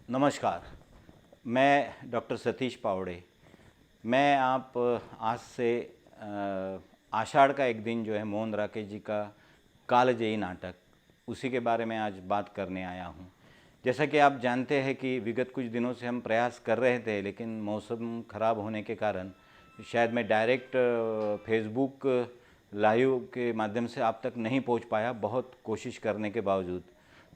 नमस्कार। मैं डॉक्टर सतीश पावड़े। मैं आप आज से आषाढ़ का एक दिन जो है मोहन राकेश जी का कालजयी नाटक, उसी के बारे में आज बात करने आया हूँ। जैसा कि आप जानते हैं कि विगत कुछ दिनों से हम प्रयास कर रहे थे, लेकिन मौसम ख़राब होने के कारण शायद मैं डायरेक्ट फेसबुक लाइव के माध्यम से आप तक नहीं पहुँच पाया, बहुत कोशिश करने के बावजूद।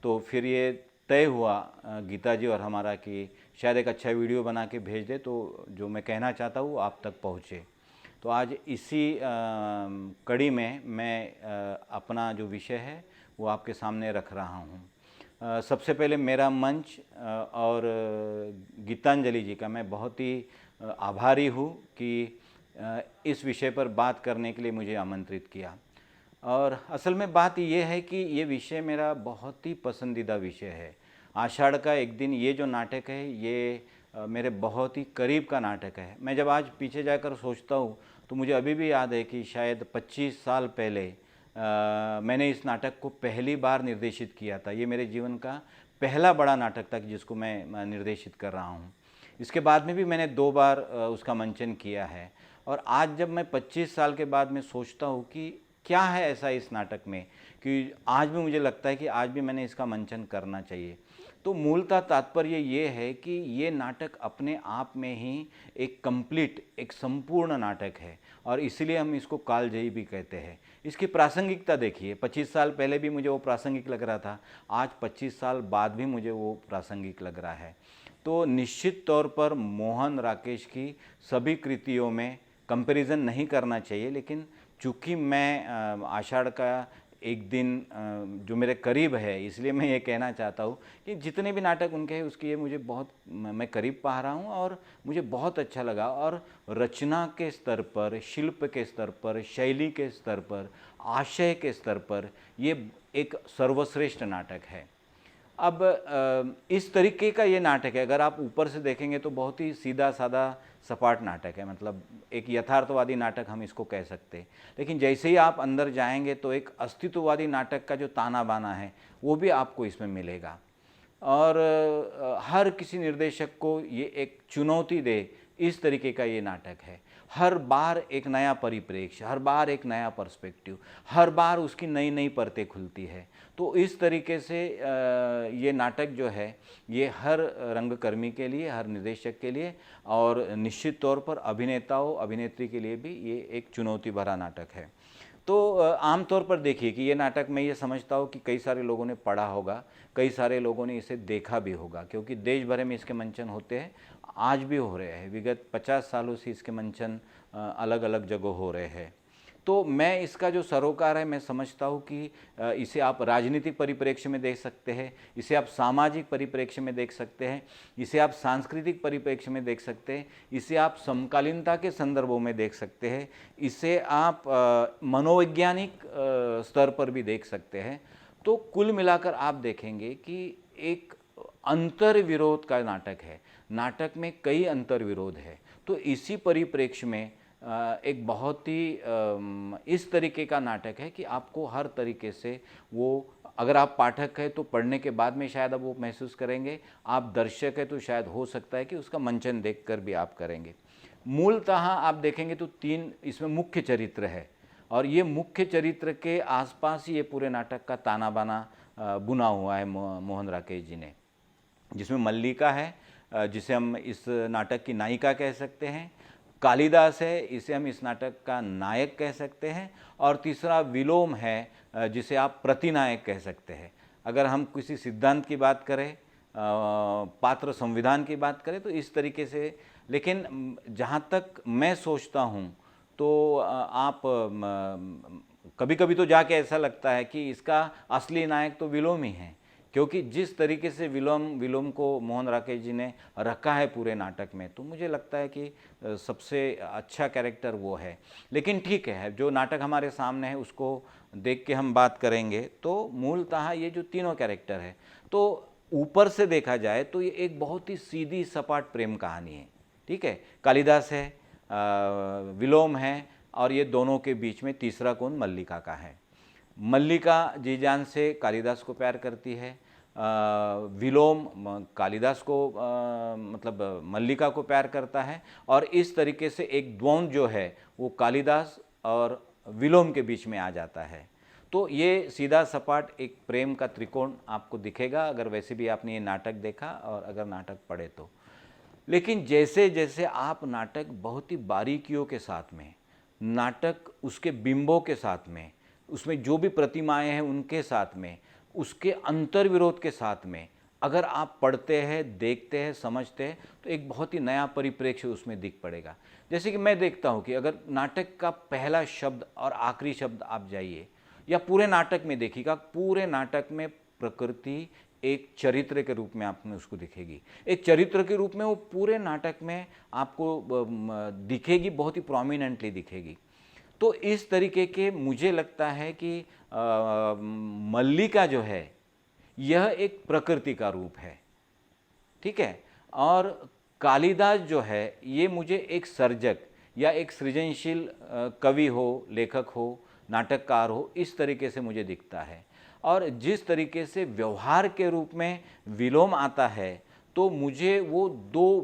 तो फिर ये तय हुआ गीता जी और हमारा कि शायद एक अच्छा वीडियो बना के भेज दे तो जो मैं कहना चाहता हूँ आप तक पहुँचे। तो आज इसी कड़ी में मैं अपना जो विषय है वो आपके सामने रख रहा हूँ। सबसे पहले मेरा मंच और गीतांजलि जी का मैं बहुत ही आभारी हूँ कि इस विषय पर बात करने के लिए मुझे आमंत्रित किया। और असल में बात ये है कि ये विषय मेरा बहुत ही पसंदीदा विषय है। आषाढ़ का एक दिन ये जो नाटक है ये मेरे बहुत ही करीब का नाटक है। मैं जब आज पीछे जाकर सोचता हूँ तो मुझे अभी भी याद है कि शायद 25 साल पहले मैंने इस नाटक को पहली बार निर्देशित किया था। ये मेरे जीवन का पहला बड़ा नाटक था जिसको मैं निर्देशित कर रहा हूँ। इसके बाद में भी मैंने 2 बार उसका मंचन किया है। और आज जब मैं 25 साल के बाद में सोचता हूँ कि क्या है ऐसा इस नाटक में कि आज भी मुझे लगता है कि आज भी मैंने इसका मंचन करना चाहिए। तो मूलतः तात्पर्य ये है कि ये नाटक अपने आप में ही एक कंप्लीट, एक संपूर्ण नाटक है और इसीलिए हम इसको कालजयी भी कहते हैं। इसकी प्रासंगिकता देखिए, 25 साल पहले भी मुझे वो प्रासंगिक लग रहा था, आज 25 साल बाद भी मुझे वो प्रासंगिक लग रहा है। तो निश्चित तौर पर मोहन राकेश की सभी कृतियों में कंपैरिजन नहीं करना चाहिए, लेकिन चूँकि मैं आषाढ़ का एक दिन जो मेरे करीब है, इसलिए मैं ये कहना चाहता हूँ कि जितने भी नाटक उनके हैं उसकी ये मुझे बहुत मैं करीब पा रहा हूँ और मुझे बहुत अच्छा लगा। और रचना के स्तर पर, शिल्प के स्तर पर, शैली के स्तर पर, आशय के स्तर पर ये एक सर्वश्रेष्ठ नाटक है। अब इस तरीके का ये नाटक है, अगर आप ऊपर से देखेंगे तो बहुत ही सीधा साधा सपाट नाटक है, मतलब एक यथार्थवादी नाटक हम इसको कह सकते हैं। लेकिन जैसे ही आप अंदर जाएंगे तो एक अस्तित्ववादी नाटक का जो ताना बाना है वो भी आपको इसमें मिलेगा। और हर किसी निर्देशक को ये एक चुनौती दे, इस तरीके का ये नाटक है। हर बार एक नया परिप्रेक्ष्य, हर बार एक नया पर्सपेक्टिव, हर बार उसकी नई नई परतें खुलती है। तो इस तरीके से ये नाटक जो है ये हर रंगकर्मी के लिए, हर निर्देशक के लिए और निश्चित तौर पर अभिनेताओं अभिनेत्री के लिए भी ये एक चुनौती भरा नाटक है। तो आमतौर पर देखिए कि ये नाटक मैं ये समझता हूँ कि कई सारे लोगों ने पढ़ा होगा, कई सारे लोगों ने इसे देखा भी होगा, क्योंकि देश भर में इसके मंचन होते हैं, आज भी हो रहे हैं। विगत 50 सालों से इसके मंचन अलग अलग जगह हो रहे हैं। तो मैं इसका जो सरोकार है मैं समझता हूँ कि इसे आप राजनीतिक परिप्रेक्ष्य में देख सकते हैं, इसे आप सामाजिक परिप्रेक्ष्य में देख सकते हैं, इसे आप सांस्कृतिक परिप्रेक्ष्य में देख सकते हैं, इसे आप समकालीनता के संदर्भों में देख सकते हैं, इसे आप मनोवैज्ञानिक स्तर पर भी देख सकते हैं। तो कुल मिलाकर आप देखेंगे कि एक अंतर विरोध का नाटक है, नाटक में कई अंतर विरोध है। तो इसी परिप्रेक्ष्य में एक बहुत ही इस तरीके का नाटक है कि आपको हर तरीके से वो, अगर आप पाठक हैं तो पढ़ने के बाद में शायद आप वो महसूस करेंगे, आप दर्शक हैं तो शायद हो सकता है कि उसका मंचन देखकर भी आप करेंगे। मूलतः आप देखेंगे तो 3 इसमें मुख्य चरित्र है और ये मुख्य चरित्र के आसपास ही ये पूरे नाटक का ताना बाना बुना हुआ है मोहन राकेश जी ने, जिसमें मल्लिका है जिसे हम इस नाटक की नायिका कह सकते हैं, कालिदास है, इसे हम इस नाटक का नायक कह सकते हैं, और तीसरा विलोम है जिसे आप प्रतिनायक कह सकते हैं। अगर हम किसी सिद्धांत की बात करें, पात्र संविधान की बात करें तो इस तरीके से। लेकिन जहाँ तक मैं सोचता हूँ तो आप कभी कभी तो जाके ऐसा लगता है कि इसका असली नायक तो विलोम ही है, क्योंकि जिस तरीके से विलोम को मोहन राकेश जी ने रखा है पूरे नाटक में, तो मुझे लगता है कि सबसे अच्छा कैरेक्टर वो है। लेकिन ठीक है, जो नाटक हमारे सामने है उसको देख के हम बात करेंगे। तो मूलतः ये जो तीनों कैरेक्टर है, तो ऊपर से देखा जाए तो ये एक बहुत ही सीधी सपाट प्रेम कहानी है। ठीक है, कालिदास है, विलोम है, और ये दोनों के बीच में तीसरा कौन, मल्लिका का है। मल्लिका जी जान से कालिदास को प्यार करती है विलोम कालिदास को मतलब मल्लिका को प्यार करता है, और इस तरीके से एक द्वंद्व जो है वो कालिदास और विलोम के बीच में आ जाता है। तो ये सीधा सपाट एक प्रेम का त्रिकोण आपको दिखेगा अगर वैसे भी आपने ये नाटक देखा और अगर नाटक पढ़े तो। लेकिन जैसे जैसे आप नाटक बहुत ही बारीकियों के साथ में, नाटक उसके बिंबों के साथ में, उसमें जो भी प्रतिमाएं हैं उनके साथ में, उसके अंतर्विरोध के साथ में अगर आप पढ़ते हैं, देखते हैं, समझते हैं, तो एक बहुत ही नया परिप्रेक्ष्य उसमें दिख पड़ेगा। जैसे कि मैं देखता हूँ कि अगर नाटक का पहला शब्द और आखिरी शब्द आप जाइए, या पूरे नाटक में देखिएगा, पूरे नाटक में प्रकृति एक चरित्र के रूप में आपने उसको दिखेगी, एक चरित्र के रूप में वो पूरे नाटक में आपको दिखेगी, बहुत ही प्रोमिनेंटली दिखेगी। तो इस तरीके के मुझे लगता है कि मल्लिका जो है यह एक प्रकृति का रूप है, ठीक है, और कालिदास जो है ये मुझे एक सर्जक या एक सृजनशील कवि हो, लेखक हो, नाटककार हो, इस तरीके से मुझे दिखता है। और जिस तरीके से व्यवहार के रूप में विलोम आता है, तो मुझे वो दो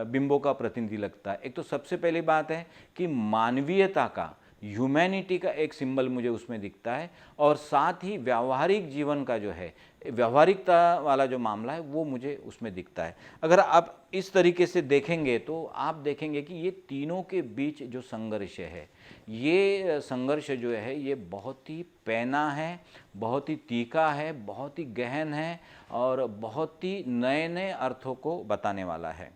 बिंबों का प्रतिनिधि लगता है। एक तो सबसे पहली बात है कि मानवीयता का, ह्यूमैनिटी का एक सिंबल मुझे उसमें दिखता है, और साथ ही व्यावहारिक जीवन का जो है, व्यावहारिकता वाला जो मामला है वो मुझे उसमें दिखता है। अगर आप इस तरीके से देखेंगे तो आप देखेंगे कि ये तीनों के बीच जो संघर्ष है, ये संघर्ष जो है ये बहुत ही पैना है, बहुत ही तीखा है, बहुत ही गहन है, और बहुत ही नए नए अर्थों को बताने वाला है।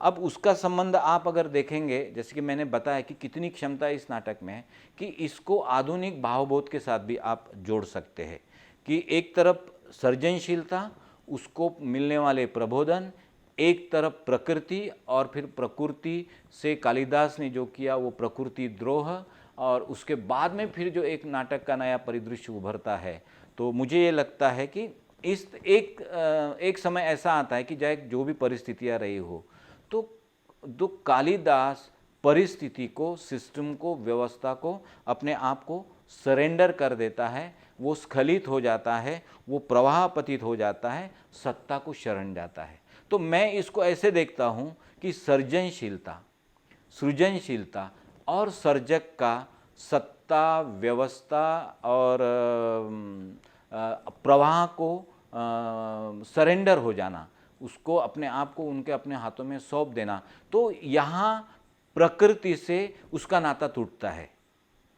अब उसका संबंध आप अगर देखेंगे, जैसे कि मैंने बताया कि कितनी क्षमता इस नाटक में है, कि इसको आधुनिक भावबोध के साथ भी आप जोड़ सकते हैं, कि एक तरफ सृजनशीलता, उसको मिलने वाले प्रबोधन, एक तरफ प्रकृति, और फिर प्रकृति से कालिदास ने जो किया वो प्रकृति द्रोह, और उसके बाद में फिर जो एक नाटक का नया परिदृश्य उभरता है। तो मुझे ये लगता है कि इस एक समय ऐसा आता है कि चाहे जो भी परिस्थितियाँ रही हो, तो कालिदास परिस्थिति को, सिस्टम को, व्यवस्था को, अपने आप को सरेंडर कर देता है, वो स्खलित हो जाता है, वो प्रवाह पतित हो जाता है, सत्ता को शरण जाता है। तो मैं इसको ऐसे देखता हूँ कि सर्जनशीलता, सृजनशीलता और सर्जक का सत्ता, व्यवस्था और प्रवाह को सरेंडर हो जाना, उसको अपने आप को उनके अपने हाथों में सौंप देना, तो यहाँ प्रकृति से उसका नाता टूटता है।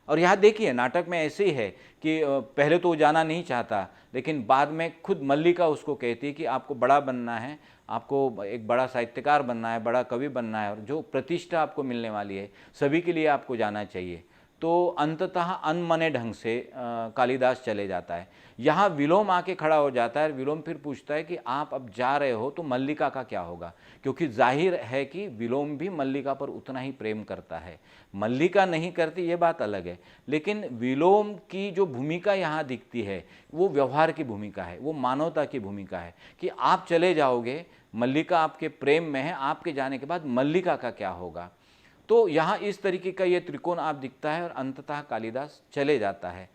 और यहाँ देखिए नाटक में ऐसे ही है कि पहले तो वो जाना नहीं चाहता, लेकिन बाद में खुद मल्लिका उसको कहती है कि आपको बड़ा बनना है, आपको एक बड़ा साहित्यकार बनना है, बड़ा कवि बनना है, और जो प्रतिष्ठा आपको मिलने वाली है सभी के लिए आपको जाना चाहिए। तो अंततः अनमने ढंग से कालिदास चले जाता है। यहाँ विलोम आके खड़ा हो जाता है, और विलोम फिर पूछता है कि आप अब जा रहे हो तो मल्लिका का क्या होगा, क्योंकि जाहिर है कि विलोम भी मल्लिका पर उतना ही प्रेम करता है। मल्लिका नहीं करती ये बात अलग है, लेकिन विलोम की जो भूमिका यहाँ दिखती है वो व्यवहार की भूमिका है, वो मानवता की भूमिका है, कि आप चले जाओगे, मल्लिका आपके प्रेम में है, आपके जाने के बाद मल्लिका का क्या होगा। तो यहाँ इस तरीके का ये त्रिकोण आप दिखता है, और अंततः कालिदास चले जाता है।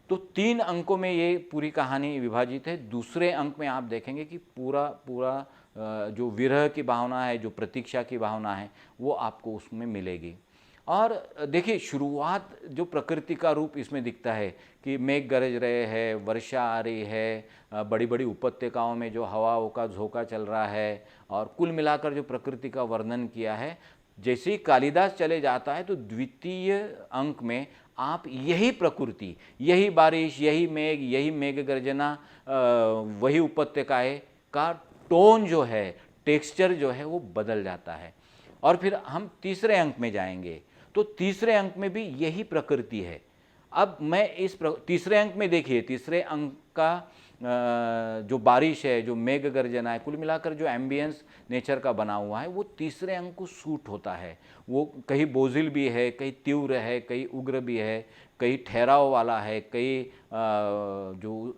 तो 3 अंकों में ये पूरी कहानी विभाजित है। दूसरे अंक में आप देखेंगे कि पूरा जो विरह की भावना है, जो प्रतीक्षा की भावना है, वो आपको उसमें मिलेगी। और देखिए शुरुआत जो प्रकृति का रूप इसमें दिखता है कि मेघ गरज रहे हैं, वर्षा आ रही है, बड़ी बड़ी उपत्यकाओं में जो हवाओं का झोंका चल रहा है, और कुल मिलाकर जो प्रकृति का वर्णन किया है। जैसे ही कालिदास चले जाता है तो द्वितीय अंक में आप यही प्रकृति, यही बारिश, यही मेघ गर्जना, वही उपत्यकाएं का टोन जो है, टेक्सचर जो है वो बदल जाता है। और फिर हम तीसरे अंक में जाएंगे तो तीसरे अंक में भी यही प्रकृति है। अब मैं इस तीसरे अंक में देखिए, तीसरे अंक का जो बारिश है, जो मेघ गर्जना है, कुल मिलाकर जो एम्बियंस नेचर का बना हुआ है वो तीसरे अंक को सूट होता है। वो कहीं बोझिल भी है, कहीं तीव्र है, कहीं उग्र भी है, कहीं ठहराव वाला है, कहीं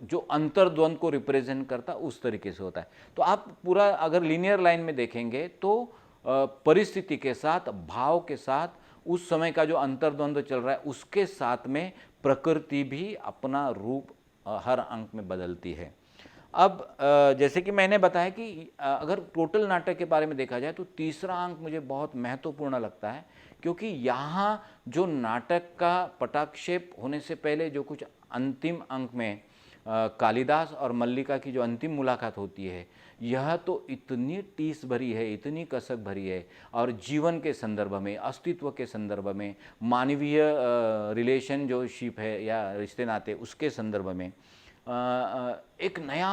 जो अंतर्द्वंद को रिप्रेजेंट करता उस तरीके से होता है। तो आप पूरा अगर लीनियर लाइन में देखेंगे तो परिस्थिति के साथ, भाव के साथ, उस समय का जो अंतर्द्वंद चल रहा है उसके साथ में प्रकृति भी अपना रूप हर अंक में बदलती है। अब जैसे कि मैंने बताया कि अगर टोटल नाटक के बारे में देखा जाए तो तीसरा अंक मुझे बहुत महत्वपूर्ण लगता है, क्योंकि यहाँ जो नाटक का पटाक्षेप होने से पहले जो कुछ अंतिम अंक में कालिदास और मल्लिका की जो अंतिम मुलाकात होती है, यह तो इतनी टीस भरी है, इतनी कसक भरी है, और जीवन के संदर्भ में, अस्तित्व के संदर्भ में, मानवीय रिलेशन जो शिप है या रिश्ते नाते, उसके संदर्भ में एक नया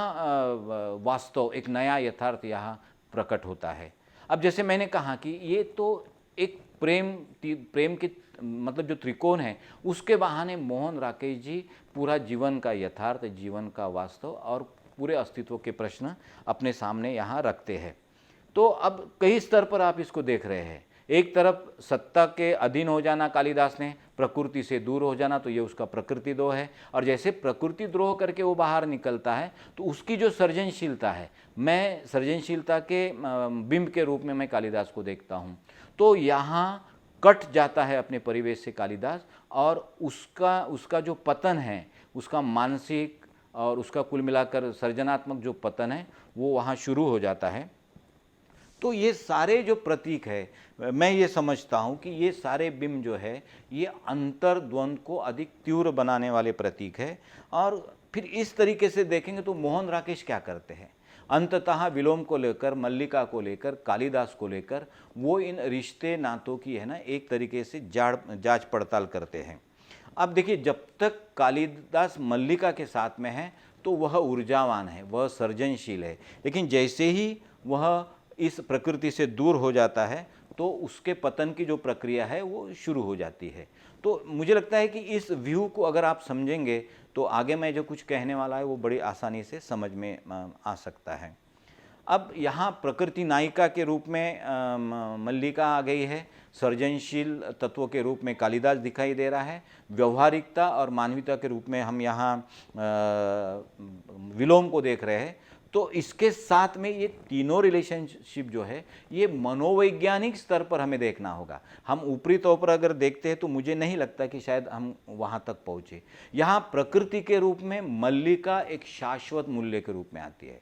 वास्तव, एक नया यथार्थ यहाँ प्रकट होता है। अब जैसे मैंने कहा कि ये तो एक प्रेम के मतलब जो त्रिकोण है, उसके बहाने मोहन राकेश जी पूरा जीवन का यथार्थ, जीवन का वास्तव और पूरे अस्तित्व के प्रश्न अपने सामने यहाँ रखते हैं। तो अब कई स्तर पर आप इसको देख रहे हैं। एक तरफ सत्ता के अधीन हो जाना कालिदास ने, प्रकृति से दूर हो जाना, तो ये उसका प्रकृति द्रोह है। और जैसे प्रकृति द्रोह करके वो बाहर निकलता है तो उसकी जो सृजनशीलता है, मैं सृजनशीलता के बिंब के रूप में मैं कालिदास को देखता हूँ। तो यहाँ कट जाता है अपने परिवेश से कालिदास, और उसका जो पतन है, उसका मानसिक और उसका कुल मिलाकर सृजनात्मक जो पतन है, वो वहाँ शुरू हो जाता है। तो ये सारे जो प्रतीक है, मैं ये समझता हूँ कि ये सारे बिंब जो है, ये अंतर्द्वंद को अधिक तीव्र बनाने वाले प्रतीक है। और फिर इस तरीके से देखेंगे तो मोहन राकेश क्या करते हैं, अंततः विलोम को लेकर, मल्लिका को लेकर, कालिदास को लेकर वो इन रिश्ते नातों की है ना एक तरीके से जांच पड़ताल करते हैं। अब देखिए, जब तक कालिदास मल्लिका के साथ में है तो वह ऊर्जावान है, वह सृजनशील है, लेकिन जैसे ही वह इस प्रकृति से दूर हो जाता है तो उसके पतन की जो प्रक्रिया है वो शुरू हो जाती है। तो मुझे लगता है कि इस व्यू को अगर आप समझेंगे तो आगे मैं जो कुछ कहने वाला है वो बड़ी आसानी से समझ में आ सकता है। अब यहाँ प्रकृति नायिका के रूप में मल्लिका आ गई है, सृजनशील तत्व के रूप में कालिदास दिखाई दे रहा है, व्यवहारिकता और मानवीयता के रूप में हम यहाँ विलोम को देख रहे हैं। तो इसके साथ में ये तीनों रिलेशनशिप जो है, ये मनोवैज्ञानिक स्तर पर हमें देखना होगा। हम ऊपरी तौर पर अगर देखते हैं तो मुझे नहीं लगता कि शायद हम वहाँ तक पहुँचे। यहाँ प्रकृति के रूप में मल्लिका एक शाश्वत मूल्य के रूप में आती है,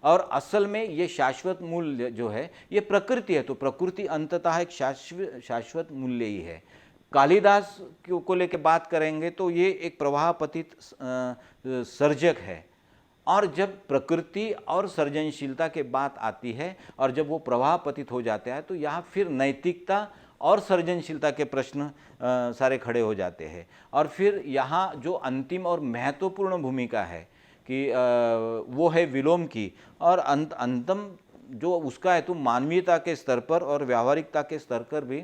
और असल में ये शाश्वत मूल्य जो है ये प्रकृति है, तो प्रकृति अंततः एक शाश्वत मूल्य ही है। कालिदास को लेकर बात करेंगे तो ये एक प्रवाह पतित सर्जक है, और जब प्रकृति और सृजनशीलता के बात आती है और जब वो प्रवाह पतित हो जाता है तो यहाँ फिर नैतिकता और सृजनशीलता के प्रश्न सारे खड़े हो जाते हैं। और फिर यहाँ जो अंतिम और महत्वपूर्ण भूमिका है कि वो है विलोम की, और अंतम जो उसका है तो मानवीयता के स्तर पर और व्यावहारिकता के स्तर पर भी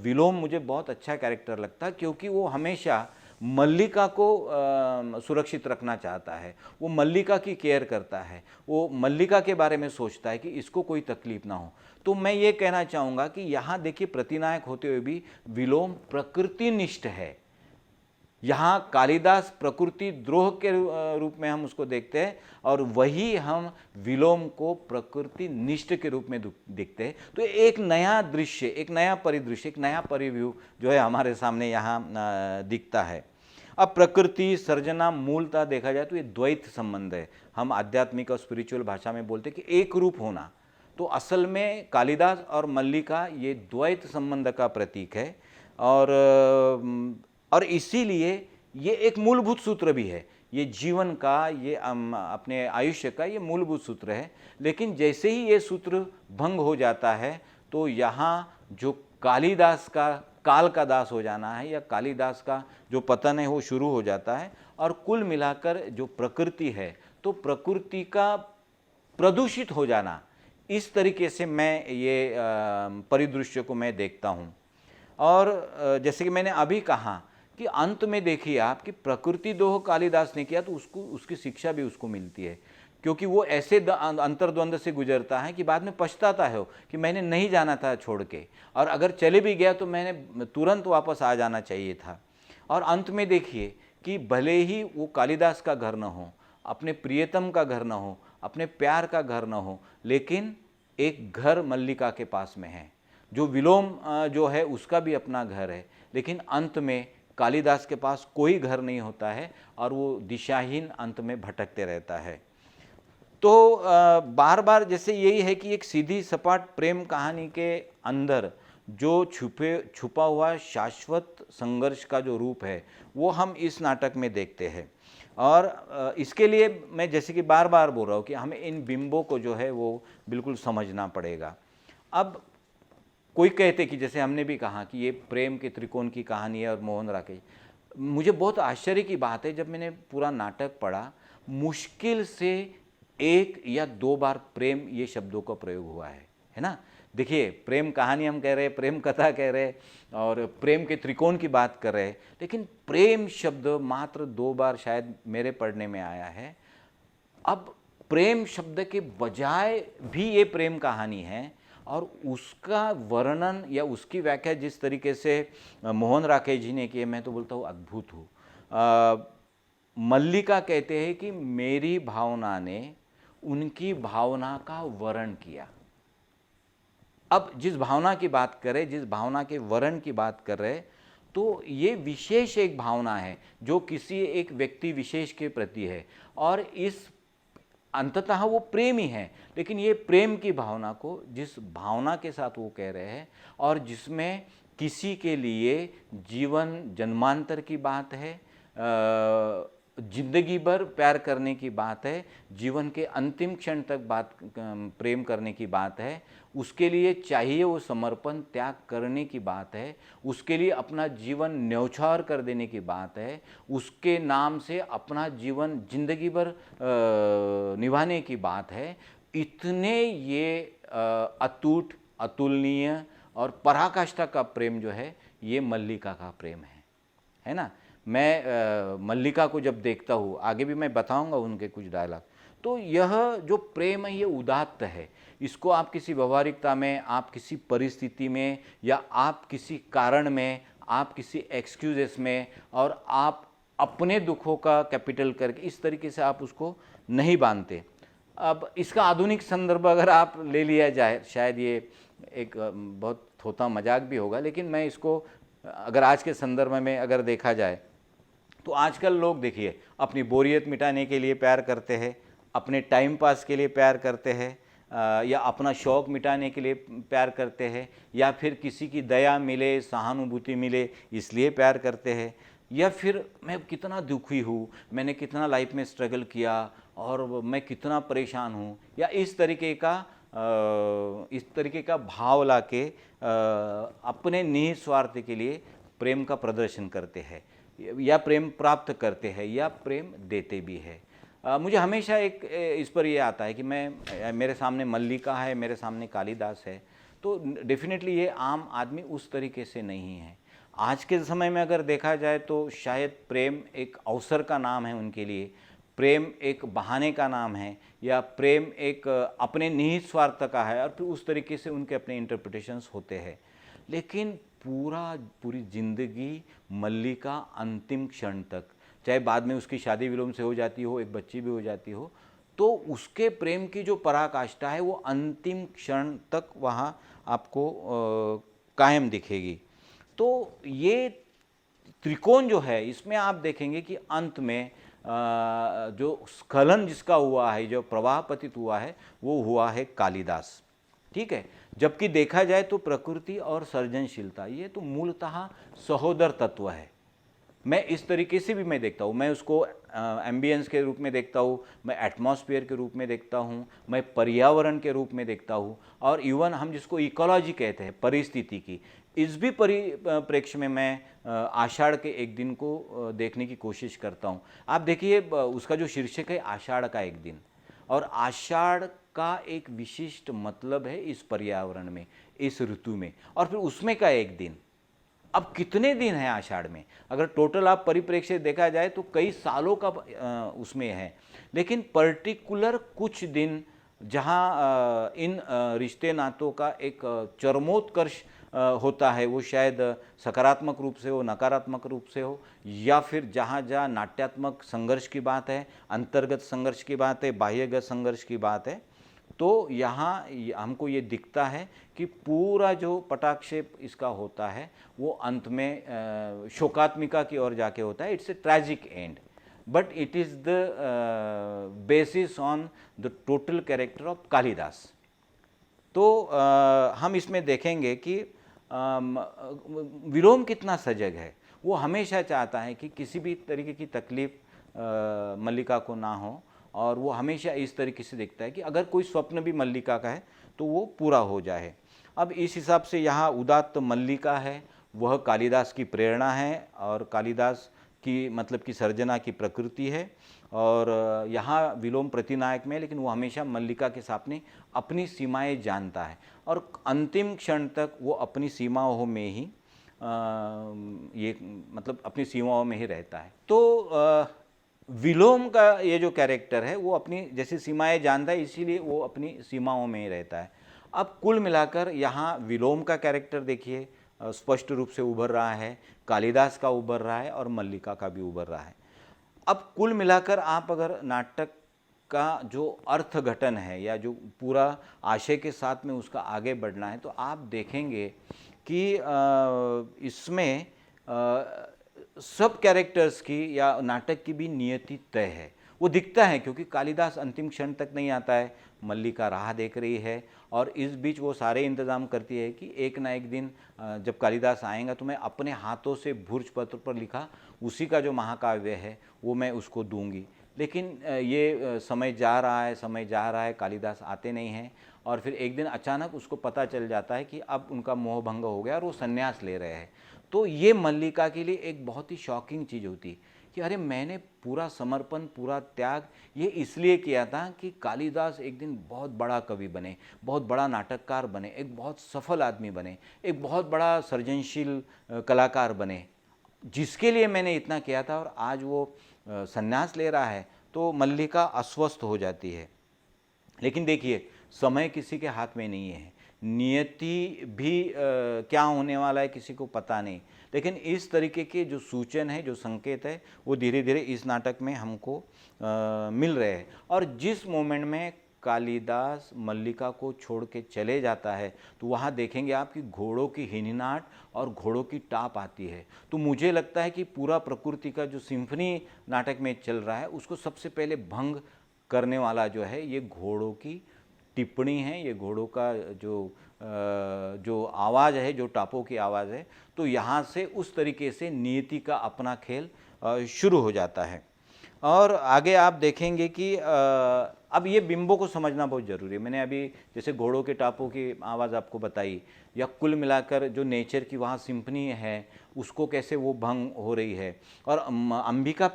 विलोम मुझे बहुत अच्छा कैरेक्टर लगता है, क्योंकि वो हमेशा मल्लिका को सुरक्षित रखना चाहता है, वो मल्लिका की केयर करता है, वो मल्लिका के बारे में सोचता है कि इसको कोई तकलीफ ना हो। तो मैं ये कहना चाहूँगा कि यहाँ देखिए, प्रतिनायक होते हुए भी विलोम प्रकृतिनिष्ठ है। यहाँ कालिदास प्रकृति द्रोह के रूप में हम उसको देखते हैं, और वही हम विलोम को प्रकृति निष्ठ के रूप में देखते हैं। तो एक नया दृश्य, एक नया परिदृश्य, एक नया परिव्यू जो है हमारे सामने यहाँ दिखता है। अब प्रकृति सर्जना मूलतः देखा जाए तो ये द्वैत संबंध है। हम आध्यात्मिक और स्पिरिचुअल भाषा में बोलते हैं कि एक रूप होना, तो असल में कालिदास और मल्लिका ये द्वैत संबंध का प्रतीक है। और इसीलिए ये एक मूलभूत सूत्र भी है, ये जीवन का, ये अपने आयुष्य का ये मूलभूत सूत्र है। लेकिन जैसे ही ये सूत्र भंग हो जाता है तो यहाँ जो कालिदास का काल का दास हो जाना है, या कालिदास का जो पतन है वो शुरू हो जाता है। और कुल मिलाकर जो प्रकृति है, तो प्रकृति का प्रदूषित हो जाना, इस तरीके से मैं ये परिदृश्य को मैं देखता हूँ। और जैसे कि मैंने अभी कहा कि अंत में देखिए आप कि प्रकृति द्रोह कालिदास ने किया तो उसको, उसकी शिक्षा भी उसको मिलती है, क्योंकि वो ऐसे अंतर्द्वंद से गुजरता है कि बाद में पछताता है कि मैंने नहीं जाना था छोड़ के, और अगर चले भी गया तो मैंने तुरंत वापस आ जाना चाहिए था। और अंत में देखिए कि भले ही वो कालिदास का घर न हो, अपने प्रियतम का घर न हो, अपने प्यार का घर न हो, लेकिन एक घर मल्लिका के पास में है। जो विलोम जो है उसका भी अपना घर है, लेकिन अंत में कालिदास के पास कोई घर नहीं होता है और वो दिशाहीन अंत में भटकते रहता है। तो बार बार जैसे यही है कि एक सीधी सपाट प्रेम कहानी के अंदर जो छुपा हुआ शाश्वत संघर्ष का जो रूप है वो हम इस नाटक में देखते हैं। और इसके लिए मैं जैसे कि बार बार बोल रहा हूँ कि हमें इन बिंबों को जो है वो बिल्कुल समझना पड़ेगा। अब कोई कहते कि जैसे हमने भी कहा कि ये प्रेम के त्रिकोण की कहानी है और मोहन राकेश, मुझे बहुत आश्चर्य की बात है जब मैंने पूरा नाटक पढ़ा, मुश्किल से 1 या 2 बार प्रेम ये शब्दों का प्रयोग हुआ है ना। देखिए, प्रेम कहानी हम कह रहे हैं, प्रेम कथा कह रहे हैं और प्रेम के त्रिकोण की बात कर रहे हैं, लेकिन प्रेम शब्द मात्र 2 बार शायद मेरे पढ़ने में आया है। अब प्रेम शब्द के बजाय भी ये प्रेम कहानी है और उसका वर्णन या उसकी व्याख्या जिस तरीके से मोहन राकेश जी ने की है, मैं तो बोलता हूँ अद्भुत हूँ। मल्लिका कहते हैं कि मेरी भावना ने उनकी भावना का वर्ण किया। अब जिस भावना की बात करें, जिस भावना के वर्ण की बात कर रहे, तो ये विशेष एक भावना है जो किसी एक व्यक्ति विशेष के प्रति है और इस अंततः वो प्रेम ही है, लेकिन ये प्रेम की भावना को जिस भावना के साथ वो कह रहे हैं और जिसमें किसी के लिए जीवन जन्मांतर की बात है, जिंदगी भर प्यार करने की बात है, जीवन के अंतिम क्षण तक प्रेम करने की बात है, उसके लिए चाहिए वो समर्पण त्याग करने की बात है, उसके लिए अपना जीवन न्यौछावर कर देने की बात है, उसके नाम से अपना जीवन जिंदगी भर निभाने की बात है। इतने ये अटूट, अतुलनीय और पराकाष्ठा का प्रेम जो है ये मल्लिका का प्रेम है ना। मैं मल्लिका को जब देखता हूँ, आगे भी मैं बताऊंगा उनके कुछ डायलॉग, तो यह जो प्रेम है ये उदात्त है। इसको आप किसी व्यवहारिकता में, आप किसी परिस्थिति में या आप किसी कारण में, आप किसी एक्सक्यूजेस में और आप अपने दुखों का कैपिटल करके इस तरीके से आप उसको नहीं बांधते। अब इसका आधुनिक संदर्भ अगर आप ले लिया जाए, शायद ये एक बहुत थोथा मजाक भी होगा, लेकिन मैं इसको अगर आज के संदर्भ में अगर देखा जाए तो आजकल लोग देखिए अपनी बोरियत मिटाने के लिए प्यार करते हैं, अपने टाइम पास के लिए प्यार करते हैं, या अपना शौक़ मिटाने के लिए प्यार करते हैं, या फिर किसी की दया मिले, सहानुभूति मिले इसलिए प्यार करते हैं, या फिर मैं कितना दुखी हूँ, मैंने कितना लाइफ में स्ट्रगल किया और मैं कितना परेशान हूँ, या इस तरीके का भाव लाके अपने निस्वार्थ के लिए प्रेम का प्रदर्शन करते हैं या प्रेम प्राप्त करते हैं या प्रेम देते भी है। मुझे हमेशा एक इस पर ये आता है कि मेरे सामने मल्लिका है, मेरे सामने कालिदास है, तो डेफिनेटली ये आम आदमी उस तरीके से नहीं है। आज के समय में अगर देखा जाए तो शायद प्रेम एक अवसर का नाम है उनके लिए, प्रेम एक बहाने का नाम है, या प्रेम एक अपने निहित स्वार्थ का है और फिर उस तरीके से उनके अपने इंटरप्रिटेशंस होते हैं। लेकिन पूरी जिंदगी मल्लिका अंतिम क्षण तक, चाहे बाद में उसकी शादी विलोम से हो जाती हो, एक बच्ची भी हो जाती हो, तो उसके प्रेम की जो पराकाष्ठा है वो अंतिम क्षण तक वहाँ आपको कायम दिखेगी। तो ये त्रिकोण जो है इसमें आप देखेंगे कि अंत में जो स्खलन जिसका हुआ है, जो प्रवाह पतित हुआ है, वो हुआ है कालिदास, ठीक है। जबकि देखा जाए तो प्रकृति और सृजनशीलता ये तो मूलतः सहोदर तत्व है। मैं इस तरीके से भी मैं देखता हूँ, मैं उसको एम्बियंस के रूप में देखता हूँ, मैं एटमॉस्फेयर के रूप में देखता हूँ, मैं पर्यावरण के रूप में देखता हूँ, और इवन हम जिसको इकोलॉजी कहते हैं परिस्थिति की, इस भी परिप्रेक्ष्य में मैं आषाढ़ के एक दिन को देखने की कोशिश करता हूँ। आप देखिए उसका जो शीर्षक है आषाढ़ का एक दिन, और आषाढ़ का एक विशिष्ट मतलब है इस पर्यावरण में, इस ऋतु में, और फिर उसमें का एक दिन। अब कितने दिन हैं आषाढ़ में, अगर टोटल आप परिप्रेक्ष्य देखा जाए तो कई सालों का उसमें है, लेकिन पर्टिकुलर कुछ दिन जहाँ इन रिश्ते नातों का एक चरमोत्कर्ष होता है, वो शायद सकारात्मक रूप से हो, नकारात्मक रूप से हो, या फिर जहाँ जहाँ नाट्यात्मक संघर्ष की बात है, अंतर्गत संघर्ष की बात है, बाह्यगत संघर्ष की बात है, तो यहाँ हमको ये दिखता है कि पूरा जो पटाक्षेप इसका होता है वो अंत में शोकात्मिका की ओर जाके होता है। It's a tragic and. but it is the basis on the total character of Kalidas. तो हम इसमें देखेंगे कि विलोम कितना सजग है। वो हमेशा चाहता है कि किसी भी तरीके की तकलीफ मल्लिका को ना हो, और वो हमेशा इस तरीके से देखता है कि अगर कोई स्वप्न भी मल्लिका का है तो वो पूरा हो जाए। अब इस हिसाब से यहाँ उदात्त मल्लिका है, वह कालिदास की प्रेरणा है और कालिदास की मतलब की सर्जना की प्रकृति है। और यहाँ विलोम प्रतिनायक में, लेकिन वो हमेशा मल्लिका के सामने अपनी सीमाएं जानता है और अंतिम क्षण तक वो अपनी सीमाओं में ही ये मतलब अपनी सीमाओं में ही रहता है। तो विलोम का ये जो कैरेक्टर है वो अपनी जैसी सीमाएं जानता है, इसीलिए वो अपनी सीमाओं में ही रहता है। अब कुल मिलाकर यहाँ विलोम का कैरेक्टर देखिए स्पष्ट रूप से उभर रहा है, कालिदास का उभर रहा है और मल्लिका का भी उभर रहा है। अब कुल मिलाकर आप अगर नाटक का जो अर्थघटन है या जो पूरा आशय के साथ में उसका आगे बढ़ना है, तो आप देखेंगे कि इसमें सब कैरेक्टर्स की या नाटक की भी नियति तय है। वो दिखता है क्योंकि कालिदास अंतिम क्षण तक नहीं आता है, मल्लिका राह देख रही है और इस बीच वो सारे इंतज़ाम करती है कि एक ना एक दिन जब कालिदास आएगा तो मैं अपने हाथों से भूर्ज पत्र पर लिखा उसी का जो महाकाव्य है वो मैं उसको दूंगी। लेकिन ये समय जा रहा है, समय जा रहा है, कालिदास आते नहीं हैं और फिर एक दिन अचानक उसको पता चल जाता है कि अब उनका मोह भंग हो गया और वो संन्यास ले रहे हैं। तो ये मल्लिका के लिए एक बहुत ही शॉकिंग चीज़ होती कि अरे मैंने पूरा समर्पण, पूरा त्याग ये इसलिए किया था कि कालिदास एक दिन बहुत बड़ा कवि बने, बहुत बड़ा नाटककार बने, एक बहुत सफल आदमी बने, एक बहुत बड़ा सृजनशील कलाकार बने, जिसके लिए मैंने इतना किया था और आज वो संन्यास ले रहा है। तो मल्लिका अस्वस्थ हो जाती है। लेकिन देखिए समय किसी के हाथ में नहीं है, नियति भी क्या होने वाला है किसी को पता नहीं। लेकिन इस तरीके के जो सूचन है, जो संकेत है, वो धीरे धीरे इस नाटक में हमको मिल रहे हैं। और जिस मोमेंट में कालिदास मल्लिका को छोड़ के चले जाता है तो वहाँ देखेंगे आप कि घोड़ों की हिनहिनाहट और घोड़ों की टाप आती है। तो मुझे लगता है कि पूरा प्रकृति का जो सिम्फनी नाटक में चल रहा है उसको सबसे पहले भंग करने वाला जो है ये घोड़ों की टिप्पणी है, ये घोड़ों का जो आवाज़ है, जो टापों की आवाज़ है। तो यहाँ से उस तरीके से नियति का अपना खेल शुरू हो जाता है। और आगे आप देखेंगे कि अब ये बिंबों को समझना बहुत ज़रूरी है। मैंने अभी जैसे घोड़ों के टापों की आवाज़ आपको बताई, या कुल मिलाकर जो नेचर की वहाँ सिम्फनी है उसको कैसे वो भंग हो रही है। और अंबिका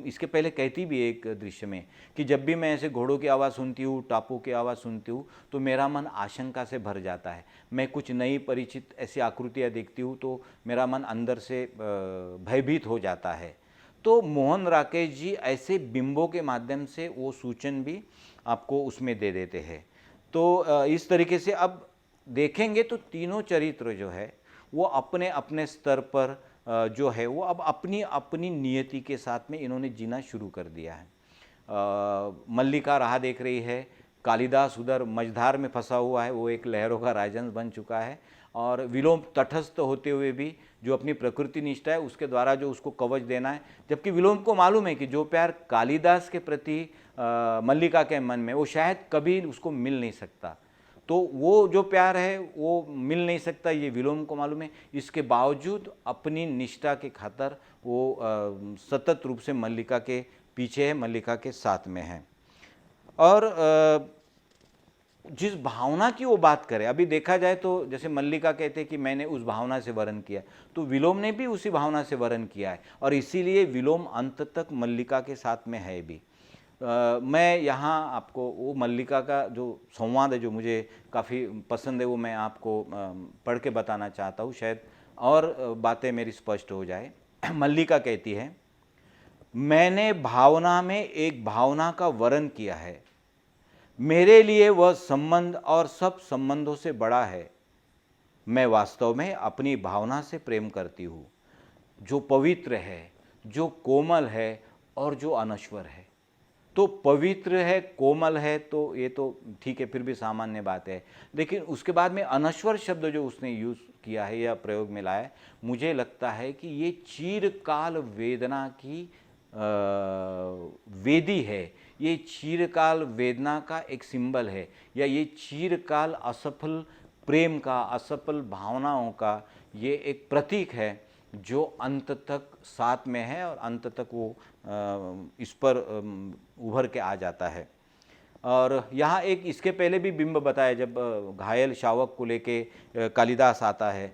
इसके पहले कहती भी एक दृश्य में कि जब भी मैं ऐसे घोड़ों की आवाज़ सुनती हूँ, टापों की आवाज़ सुनती हूँ तो मेरा मन आशंका से भर जाता है। मैं कुछ नई परिचित ऐसी आकृतियाँ देखती हूँ तो मेरा मन अंदर से भयभीत हो जाता है। तो मोहन राकेश जी ऐसे बिंबों के माध्यम से वो सूचन भी आपको उसमें दे देते हैं। तो इस तरीके से अब देखेंगे तो तीनों चरित्र जो है वो अपने अपने स्तर पर जो है वो अब अपनी अपनी नियति के साथ में इन्होंने जीना शुरू कर दिया है। मल्लिका राह देख रही है, कालिदास उधर मझधार में फंसा हुआ है, वो एक लहरों का राजहंस बन चुका है। और विलोम तटस्थ होते हुए भी जो अपनी प्रकृति निष्ठा है उसके द्वारा जो उसको कवच देना है, जबकि विलोम को मालूम है कि जो प्यार कालिदास के प्रति मल्लिका के मन में वो शायद कभी उसको मिल नहीं सकता। तो वो जो प्यार है वो मिल नहीं सकता, ये विलोम को मालूम है। इसके बावजूद अपनी निष्ठा के खातर वो सतत रूप से मल्लिका के पीछे है, मल्लिका के साथ में है। और जिस भावना की वो बात करे, अभी देखा जाए तो जैसे मल्लिका कहते हैं कि मैंने उस भावना से वर्ण किया, तो विलोम ने भी उसी भावना से वर्ण किया है और इसीलिए विलोम अंत तक मल्लिका के साथ में है भी। मैं यहाँ आपको वो मल्लिका का जो संवाद है जो मुझे काफ़ी पसंद है वो मैं आपको पढ़ के बताना चाहता हूँ, शायद और बातें मेरी स्पष्ट हो जाए। मल्लिका कहती है, मैंने भावना में एक भावना का वर्ण किया है, मेरे लिए वह संबंध और सब संबंधों से बड़ा है। मैं वास्तव में अपनी भावना से प्रेम करती हूँ, जो पवित्र है, जो कोमल है और जो अनश्वर है। तो पवित्र है, कोमल है, तो ये तो ठीक है, फिर भी सामान्य बात है। लेकिन उसके बाद में अनश्वर शब्द जो उसने यूज़ किया है या प्रयोग में लाया है, मुझे लगता है कि ये चिरकाल वेदना की वेदी है, ये चिरकाल वेदना का एक सिंबल है, या ये चिरकाल असफल प्रेम का, असफल भावनाओं का ये एक प्रतीक है जो अंत तक साथ में है और अंत तक वो इस पर उभर के आ जाता है। और यहाँ एक इसके पहले भी बिंब बताया, जब घायल शावक को लेके कालिदास आता है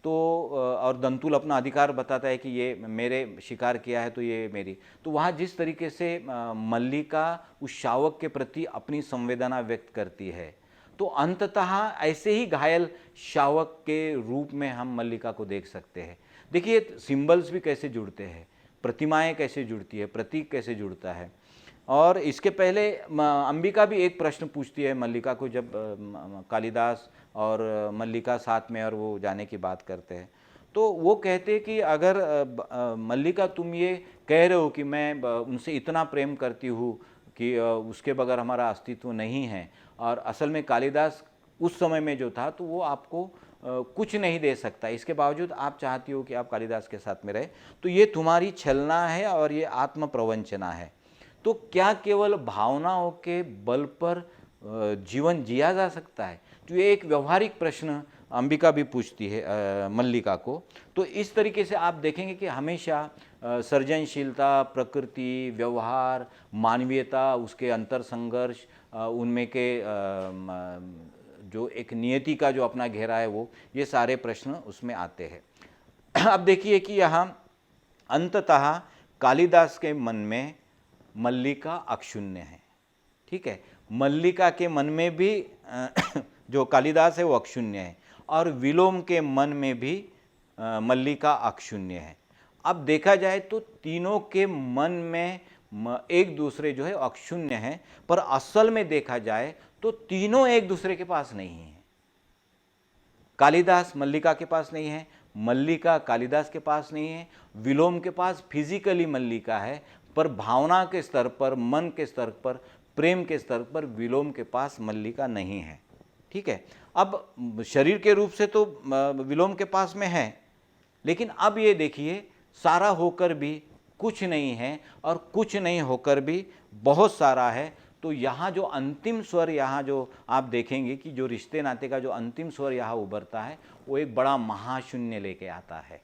तो और दंतुल अपना अधिकार बताता है कि ये मेरे शिकार किया है तो ये मेरी, तो वहाँ जिस तरीके से मल्लिका उस शावक के प्रति अपनी संवेदना व्यक्त करती है, तो अंततः ऐसे ही घायल शावक के रूप में हम मल्लिका को देख सकते हैं। देखिए सिंबल्स भी कैसे जुड़ते हैं, प्रतिमाएं कैसे जुड़ती है, प्रतीक कैसे जुड़ता है। और इसके पहले अंबिका भी एक प्रश्न पूछती है मल्लिका को, जब कालिदास और मल्लिका साथ में और वो जाने की बात करते हैं, तो वो कहते हैं कि अगर मल्लिका तुम ये कह रहे हो कि मैं उनसे इतना प्रेम करती हूँ कि उसके बगैर हमारा अस्तित्व नहीं है, और असल में कालिदास उस समय में जो था तो वो आपको कुछ नहीं दे सकता, इसके बावजूद आप चाहती हो कि आप कालिदास के साथ में रहे, तो ये तुम्हारी छलना है और ये आत्म प्रवंचना है। तो क्या केवल भावनाओं के बल पर जीवन जिया जा सकता है? तो ये एक व्यवहारिक प्रश्न अंबिका भी पूछती है मल्लिका को। तो इस तरीके से आप देखेंगे कि हमेशा सृजनशीलता, प्रकृति, व्यवहार, मानवीयता, उसके अंतर संघर्ष, उनमें के जो एक नियति का जो अपना घेरा है वो, ये सारे प्रश्न उसमें आते हैं। अब देखिए कि यहाँ अंततः कालिदास के मन में मल्लिका अक्षुण्य है, ठीक है। मल्लिका के मन में भी जो कालिदास है वो अक्षुण्य है, और विलोम के मन में भी मल्लिका अक्षुण्य है। अब देखा जाए तो तीनों के मन में एक दूसरे जो है अक्षुण्य है, पर असल में देखा जाए तो तीनों एक दूसरे के पास नहीं है। कालिदास मल्लिका के पास नहीं है, मल्लिका कालिदास के पास नहीं है, विलोम के पास फिजिकली मल्लिका है, पर भावना के स्तर पर, मन के स्तर पर, प्रेम के स्तर पर विलोम के पास मल्लिका नहीं है, ठीक है। अब शरीर के रूप से तो विलोम के पास में है, लेकिन अब ये देखिए सारा होकर भी कुछ नहीं है और कुछ नहीं होकर भी बहुत सारा है। तो यहाँ जो अंतिम स्वर, यहाँ जो आप देखेंगे कि जो रिश्ते नाते का जो अंतिम स्वर यहाँ उभरता है वो एक बड़ा महाशून्य लेके आता है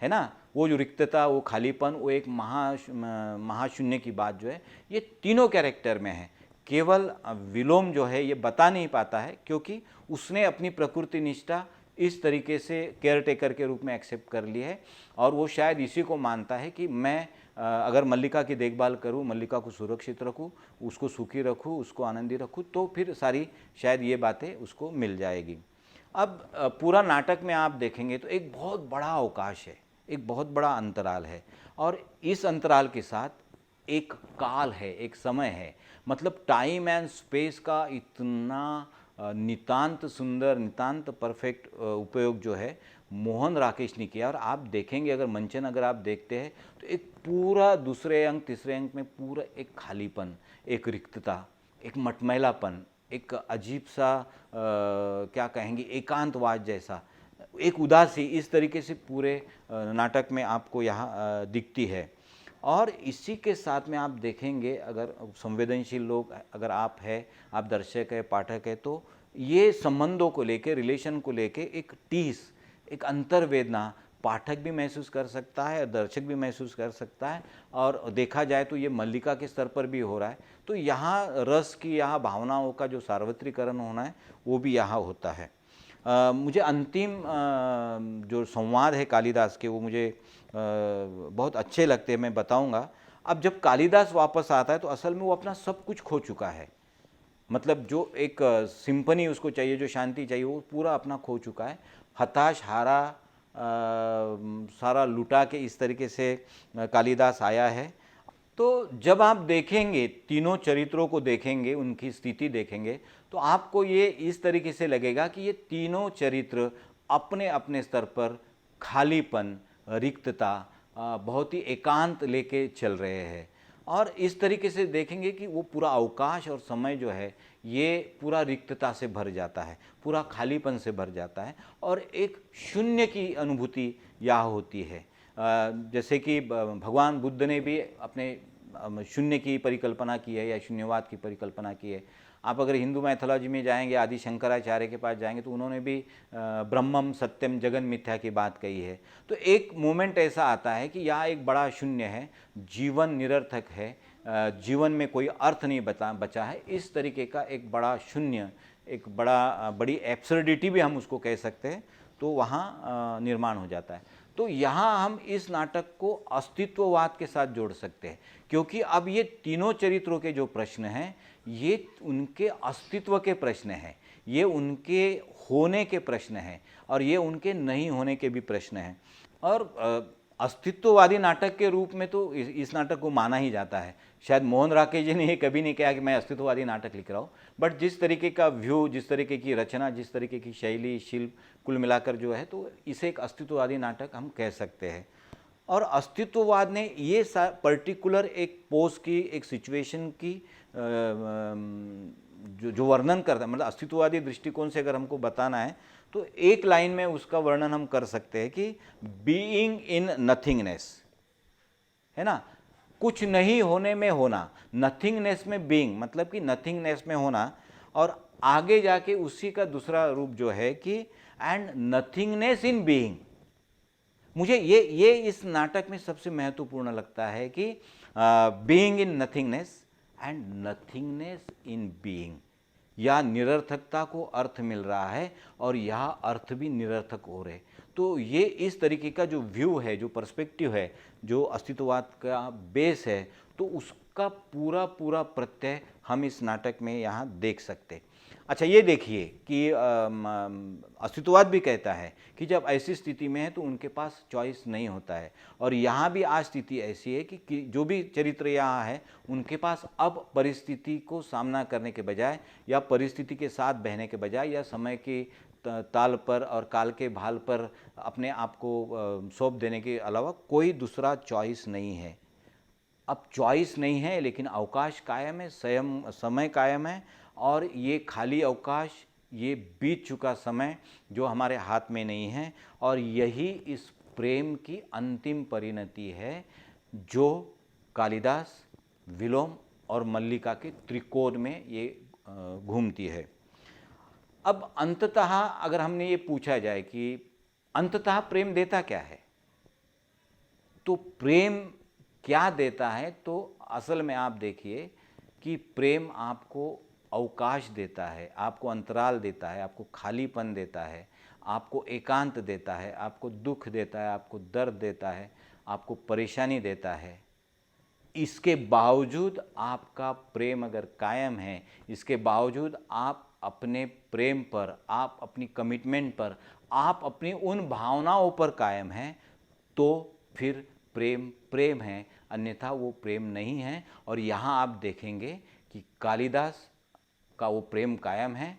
ना। वो जो रिक्तता, वो खालीपन, वो एक महाशून्य की बात जो है ये तीनों कैरेक्टर में है। केवल विलोम जो है ये बता नहीं पाता है, क्योंकि उसने अपनी प्रकृति निष्ठा इस तरीके से केयर टेकर के रूप में एक्सेप्ट कर ली है, और वो शायद इसी को मानता है कि मैं अगर मल्लिका की देखभाल करूं, मल्लिका को सुरक्षित रखूं, उसको सुखी रखूं, उसको आनंदी रखूं, तो फिर सारी शायद ये बातें उसको मिल जाएगी। अब पूरा नाटक में आप देखेंगे तो एक बहुत बड़ा अवकाश है, एक बहुत बड़ा अंतराल है, और इस अंतराल के साथ एक काल है, एक समय है। मतलब टाइम एंड स्पेस का इतना नितांत सुंदर, नितांत परफेक्ट उपयोग जो है मोहन राकेश ने किया। और आप देखेंगे, अगर मंचन अगर आप देखते हैं तो एक पूरा दूसरे अंक, तीसरे अंक में पूरा एक खालीपन, एक रिक्तता, एक मटमैलापन, एक अजीब सा क्या कहेंगे, एकांतवाद जैसा, एक उदासी, इस तरीके से पूरे नाटक में आपको यहाँ दिखती है। और इसी के साथ में आप देखेंगे, अगर संवेदनशील लोग अगर आप हैं, आप दर्शक है, पाठक है, तो ये संबंधों को लेके, रिलेशन को लेके एक टीस, एक अंतर्वेदना पाठक भी महसूस कर सकता है, दर्शक भी महसूस कर सकता है। और देखा जाए तो ये मल्लिका के स्तर पर भी हो रहा है। तो यहाँ रस की, यहाँ भावनाओं का जो सार्वत्रिकरण होना है वो भी यहाँ होता है। मुझे अंतिम जो संवाद है कालिदास के, वो मुझे बहुत अच्छे लगते हैं, मैं बताऊंगा। अब जब कालिदास वापस आता है तो असल में वो अपना सब कुछ खो चुका है। मतलब जो एक सिंफनी उसको चाहिए, जो शांति चाहिए, वो पूरा अपना खो चुका है। हताश, हारा, सारा लुटा के इस तरीके से कालिदास आया है। तो जब आप देखेंगे, तीनों चरित्रों को देखेंगे, उनकी स्थिति देखेंगे, तो आपको ये इस तरीके से लगेगा कि ये तीनों चरित्र अपने अपने स्तर पर खालीपन, रिक्तता, बहुत ही एकांत लेके चल रहे हैं। और इस तरीके से देखेंगे कि वो पूरा अवकाश और समय जो है ये पूरा रिक्तता से भर जाता है, पूरा खालीपन से भर जाता है, और एक शून्य की अनुभूति यहाँ होती है। जैसे कि भगवान बुद्ध ने भी अपने शून्य की परिकल्पना की है या शून्यवाद की परिकल्पना की है। आप अगर हिंदू मैथोलॉजी में जाएंगे, आदि शंकराचार्य के पास जाएंगे, तो उन्होंने भी ब्रह्मम सत्यम जगन मिथ्या की बात कही है। तो एक मोमेंट ऐसा आता है कि यहाँ एक बड़ा शून्य है, जीवन निरर्थक है, जीवन में कोई अर्थ नहीं बचा है, इस तरीके का एक बड़ा शून्य, एक बड़ी एब्सर्डिटी भी हम उसको कह सकते हैं, तो वहाँ निर्माण हो जाता है। तो यहाँ हम इस नाटक को अस्तित्ववाद के साथ जोड़ सकते हैं, क्योंकि अब ये तीनों चरित्रों के जो प्रश्न हैं ये उनके अस्तित्व के प्रश्न हैं, ये उनके होने के प्रश्न हैं, और ये उनके नहीं होने के भी प्रश्न हैं। और अस्तित्ववादी नाटक के रूप में तो इस नाटक को माना ही जाता है। शायद मोहन राकेश जी ने ये कभी नहीं कहा कि मैं अस्तित्ववादी नाटक लिख रहा हूँ, बट जिस तरीके का व्यू, जिस तरीके की रचना, जिस तरीके की शैली, शिल्प, कुल मिलाकर जो है, तो इसे एक अस्तित्ववादी नाटक हम कह सकते हैं। और अस्तित्ववाद ने ये पर्टिकुलर एक पोज की, एक सिचुएशन की जो वर्णन करता है, मतलब अस्तित्ववादी दृष्टिकोण से अगर हमको बताना है तो एक लाइन में उसका वर्णन हम कर सकते हैं कि बीइंग इन नथिंगनेस, है ना, कुछ नहीं होने में होना, नथिंगनेस में बीइंग, मतलब कि नथिंगनेस में होना, और आगे जाके उसी का दूसरा रूप जो है कि एंड नथिंगनेस इन बीइंग। मुझे ये इस नाटक में सबसे महत्वपूर्ण लगता है कि being in nothingness and nothingness in being, या निरर्थकता को अर्थ मिल रहा है और यह अर्थ भी निरर्थक हो रहे। तो ये इस तरीके का जो व्यू है, जो पर्सपेक्टिव है, जो अस्तित्ववाद का बेस है, तो उसका पूरा पूरा प्रत्यय हम इस नाटक में यहाँ देख सकते। अच्छा, ये देखिए कि अस्तित्ववाद भी कहता है कि जब ऐसी स्थिति में है तो उनके पास चॉइस नहीं होता है, और यहाँ भी आज स्थिति ऐसी है कि जो भी चरित्र यहाँ है उनके पास अब परिस्थिति को सामना करने के बजाय, या परिस्थिति के साथ बहने के बजाय, या समय की ताल पर और काल के भाल पर अपने आप को सौंप देने के अलावा कोई दूसरा चॉइस नहीं है। अब चॉइस नहीं है, लेकिन अवकाश कायम है, समय कायम है, और ये खाली अवकाश, ये बीत चुका समय जो हमारे हाथ में नहीं है, और यही इस प्रेम की अंतिम परिणति है जो कालिदास, विलोम और मल्लिका के त्रिकोण में ये घूमती है। अब अंततः अगर हमने ये पूछा जाए कि अंततः प्रेम देता क्या है, तो प्रेम क्या देता है, तो असल में आप देखिए कि प्रेम आपको अवकाश देता है, आपको अंतराल देता है, आपको खालीपन देता है, आपको एकांत देता है, आपको दुख देता है, आपको दर्द देता है, आपको परेशानी देता है। इसके बावजूद आपका प्रेम अगर कायम है, इसके बावजूद आप अपने प्रेम पर, आप अपनी कमिटमेंट पर, आप अपनी उन भावनाओं पर कायम हैं, तो फिर प्रेम प्रेम है, अन्यथा वो प्रेम नहीं है। और यहाँ आप देखेंगे कि कालिदास का वो प्रेम कायम है,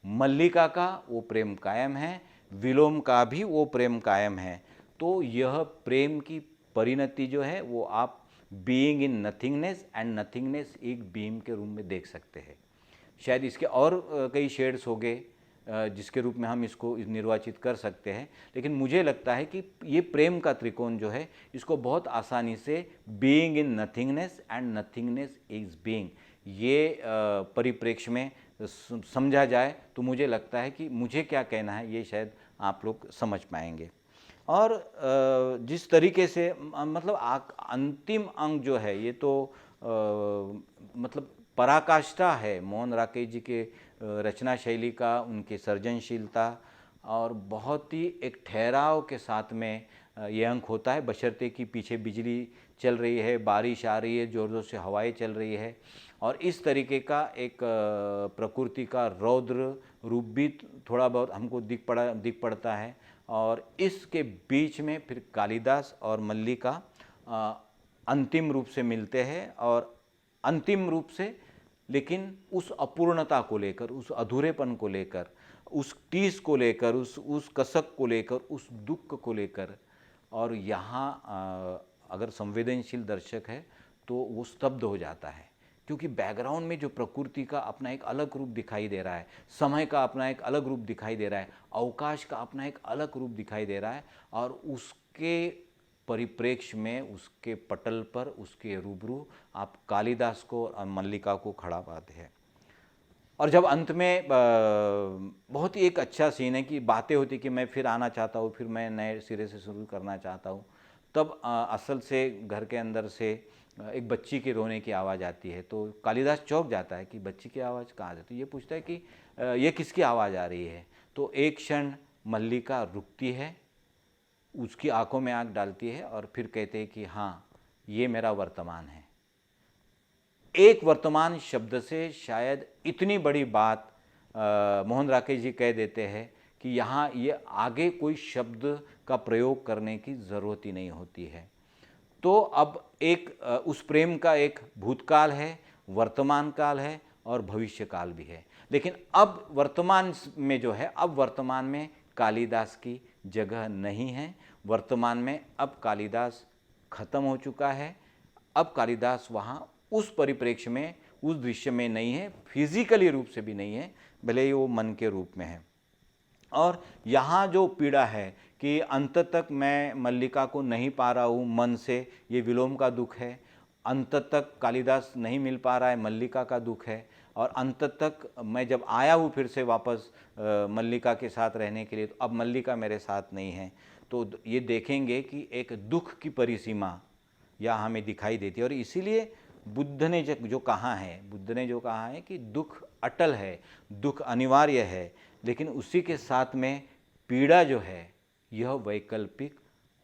मल्लिका का वो प्रेम कायम है, विलोम का भी वो प्रेम कायम है। तो यह प्रेम की परिणति जो है वो आप being in nothingness and nothingness एक बीइंग के रूप में देख सकते हैं। शायद इसके और कई शेड्स हो गए जिसके रूप में हम इसको निर्वाचित कर सकते हैं, लेकिन मुझे लगता है कि ये प्रेम का त्रिकोण जो है इसको बहुत आसानी से being in nothingness and nothingness is being, ये परिप्रेक्ष्य में समझा जाए तो मुझे लगता है कि मुझे क्या कहना है ये शायद आप लोग समझ पाएंगे। और जिस तरीके से मतलब अंतिम अंग जो है ये तो मतलब पराकाष्ठा है मोहन राकेश जी के रचना शैली का, उनकी सर्जनशीलता, और बहुत ही एक ठहराव के साथ में ये अंक होता है, बशर्ते कि पीछे बिजली चल रही है, बारिश आ रही है, ज़ोर ज़ोर से हवाएं चल रही है, और इस तरीके का एक प्रकृति का रौद्र रूप भी थोड़ा बहुत हमको दिख पड़ता है। और इसके बीच में फिर कालिदास और मल्लिका अंतिम रूप से मिलते हैं, और अंतिम रूप से लेकिन उस अपूर्णता को लेकर, उस अधूरेपन को लेकर, उस टीस को लेकर, उस कसक को लेकर, उस दुख को लेकर। और यहाँ अगर संवेदनशील दर्शक है तो वो स्तब्ध हो जाता है, क्योंकि बैकग्राउंड में जो प्रकृति का अपना एक अलग रूप दिखाई दे रहा है, समय का अपना एक अलग रूप दिखाई दे रहा है, अवकाश का अपना एक अलग रूप दिखाई दे रहा है, और उसके परिप्रेक्ष्य में, उसके पटल पर, उसके रूबरू आप कालिदास को और मल्लिका को खड़ा पाते हैं। और जब अंत में बहुत ही एक अच्छा सीन है कि बातें होती कि मैं फिर आना चाहता हूँ, फिर मैं नए सिरे से शुरू करना चाहता हूँ, तब असल से घर के अंदर से एक बच्ची के रोने की आवाज़ आती है। तो कालिदास चौंक जाता है कि बच्ची की आवाज़ कहाँ से, तो ये पूछता है कि ये किसकी आवाज़ आ रही है। तो एक क्षण मल्लिका रुकती है, उसकी आंखों में आंख डालती है और फिर कहते हैं कि हाँ, ये मेरा वर्तमान है। एक वर्तमान शब्द से शायद इतनी बड़ी बात मोहन राकेश जी कह देते हैं कि यहाँ ये आगे कोई शब्द का प्रयोग करने की ज़रूरत ही नहीं होती है। तो अब एक उस प्रेम का एक भूतकाल है, वर्तमान काल है और भविष्य काल भी है। लेकिन अब वर्तमान में जो है, अब वर्तमान में कालिदास की जगह नहीं है। वर्तमान में अब कालिदास खत्म हो चुका है। अब कालिदास वहाँ उस परिप्रेक्ष्य में, उस दृश्य में नहीं है, फिजिकली रूप से भी नहीं है, भले ही वो मन के रूप में है। और यहाँ जो पीड़ा है कि अंत तक मैं मल्लिका को नहीं पा रहा हूँ मन से, ये विलोम का दुख है। अंत तक कालिदास नहीं मिल पा रहा है, मल्लिका का दुख है। और अंत तक मैं जब आया हूँ फिर से वापस मल्लिका के साथ रहने के लिए, तो अब मल्लिका मेरे साथ नहीं है। तो ये देखेंगे कि एक दुख की परिसीमा यहाँ हमें दिखाई देती है। और इसीलिए बुद्ध ने जो कहा है, बुद्ध ने जो कहा है कि दुख अटल है, दुख अनिवार्य है, लेकिन उसी के साथ में पीड़ा जो है यह वैकल्पिक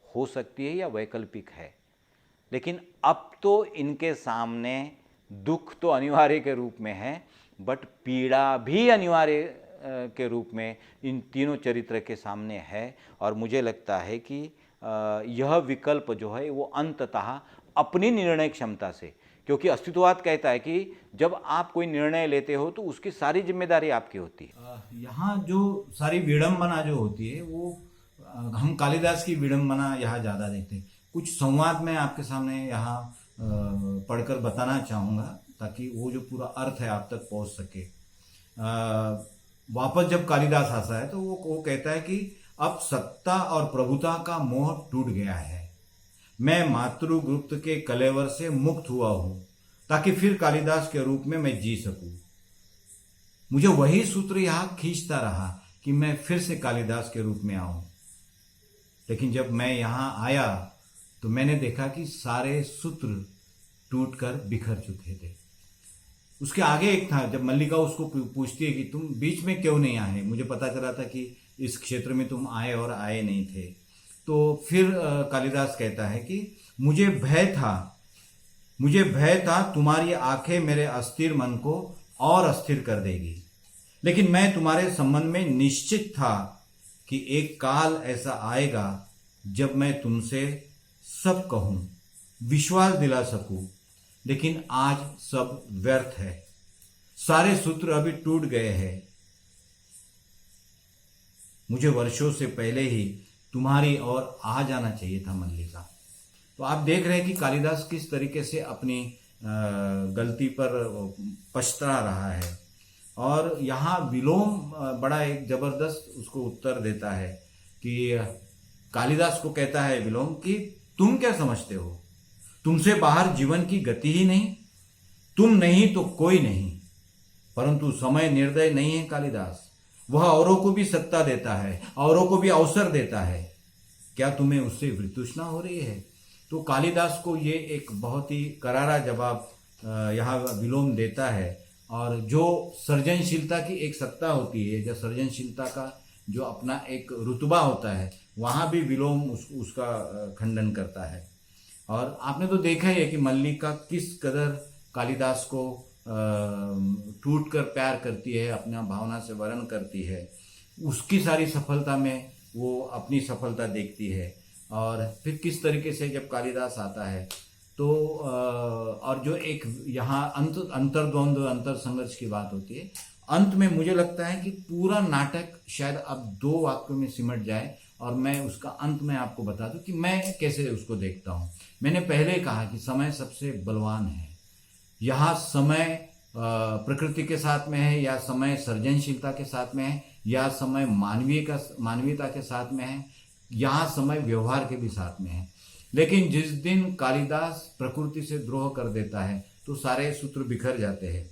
हो सकती है या वैकल्पिक है। लेकिन अब तो इनके सामने दुख तो अनिवार्य के रूप में है, बट पीड़ा भी अनिवार्य के रूप में इन तीनों चरित्र के सामने है। और मुझे लगता है कि यह विकल्प जो है वो अंततः अपनी निर्णय क्षमता से, क्योंकि अस्तित्ववाद कहता है कि जब आप कोई निर्णय लेते हो तो उसकी सारी जिम्मेदारी आपकी होती है। यहाँ जो सारी विडंबना जो होती है वो हम कालिदास की विडंबना यहाँ ज़्यादा देखते हैं। कुछ संवाद मैं आपके सामने यहाँ पढ़कर बताना चाहूँगा ताकि वो जो पूरा अर्थ है आप तक पहुँच सके। वापस जब कालिदास आता है तो वो कहता है कि अब सत्ता और प्रभुता का मोह टूट गया है, मैं मातृगुप्त के कलेवर से मुक्त हुआ हूं ताकि फिर कालिदास के रूप में मैं जी सकूं। मुझे वही सूत्र यहां खींचता रहा कि मैं फिर से कालिदास के रूप में आऊं। लेकिन जब मैं यहां आया तो मैंने देखा कि सारे सूत्र टूटकर बिखर चुके थे। उसके आगे एक था, जब मल्लिका उसको पूछती है कि तुम बीच में क्यों नहीं आए, मुझे पता चला था कि इस क्षेत्र में तुम आए और आए नहीं थे। तो फिर कालिदास कहता है कि मुझे भय था तुम्हारी आंखें मेरे अस्थिर मन को और अस्थिर कर देगी, लेकिन मैं तुम्हारे संबंध में निश्चित था कि एक काल ऐसा आएगा जब मैं तुमसे सब कहूं, विश्वास दिला सकूं, लेकिन आज सब व्यर्थ है, सारे सूत्र अभी टूट गए हैं। मुझे वर्षों से पहले ही तुम्हारी ओर आ जाना चाहिए था मल्लिका। तो आप देख रहे हैं कि कालिदास किस तरीके से अपनी गलती पर पछता रहा है। और यहाँ विलोम बड़ा एक जबरदस्त उसको उत्तर देता है कि कालिदास को कहता है विलोम कि तुम क्या समझते हो, तुमसे बाहर जीवन की गति ही नहीं, तुम नहीं तो कोई नहीं। परंतु समय निर्दय नहीं है कालिदास, वह औरों को भी सत्ता देता है, औरों को भी अवसर देता है। क्या तुम्हें उससे वितृष्णा हो रही है? तो कालिदास को ये एक बहुत ही करारा जवाब यहाँ विलोम देता है। और जो सृजनशीलता की एक सत्ता होती है, जो सृजनशीलता का जो अपना एक रुतबा होता है, वहाँ भी विलोम उसका खंडन करता है। और आपने तो देखा ही है कि मल्लिका किस कदर कालिदास को टूट कर प्यार करती है, अपना भावना से वर्ण करती है। उसकी सारी सफलता में वो अपनी सफलता देखती है। और फिर किस तरीके से जब कालिदास आता है तो और जो एक यहाँ अंतर्द्वंद्व अंतर संघर्ष की बात होती है, अंत में मुझे लगता है कि पूरा नाटक शायद अब 2 वाक्यों में सिमट जाए और मैं उसका अंत में आपको बता दूं कि मैं कैसे उसको देखता हूँ। मैंने पहले कहा कि समय सबसे बलवान है। यहाँ समय प्रकृति के साथ में है, या समय सृजनशीलता के साथ में है, या समय मानवीयता के साथ में है, यहाँ समय व्यवहार के भी साथ में है। लेकिन जिस दिन कालिदास प्रकृति से द्रोह कर देता है तो सारे सूत्र बिखर जाते हैं।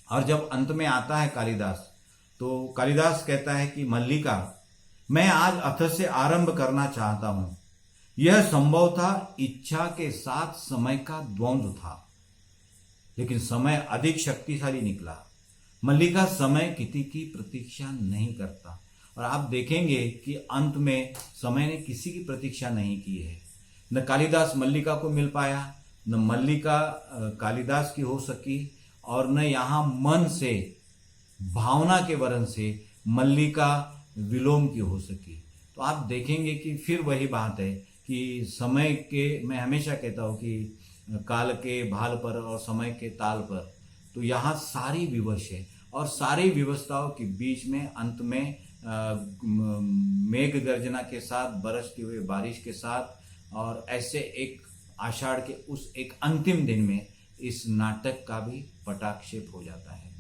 और जब अंत में आता है कालिदास, तो कालिदास कहता है कि मल्लिका, मैं आज अथ से आरंभ करना चाहता हूं। यह संभव था, इच्छा के साथ समय का द्वंद्व था, लेकिन समय अधिक शक्तिशाली निकला। मल्लिका समय किसी की प्रतीक्षा नहीं करता। और आप देखेंगे कि अंत में समय ने किसी की प्रतीक्षा नहीं की है। न कालिदास मल्लिका को मिल पाया, न मल्लिका कालिदास की हो सकी, और न यहाँ मन से, भावना के वरण से मल्लिका विलोम की हो सकी। तो आप देखेंगे कि फिर वही बात है कि समय के, मैं हमेशा कहता हूँ कि काल के भाल पर और समय के ताल पर, तो यहाँ सारी विवश है। और सारी व्यवस्थाओं के बीच में अंत में मेघ गर्जना के साथ, बरसती हुई बारिश के साथ, और ऐसे एक आषाढ़ के उस एक अंतिम दिन में इस नाटक का भी पटाक्षेप हो जाता है।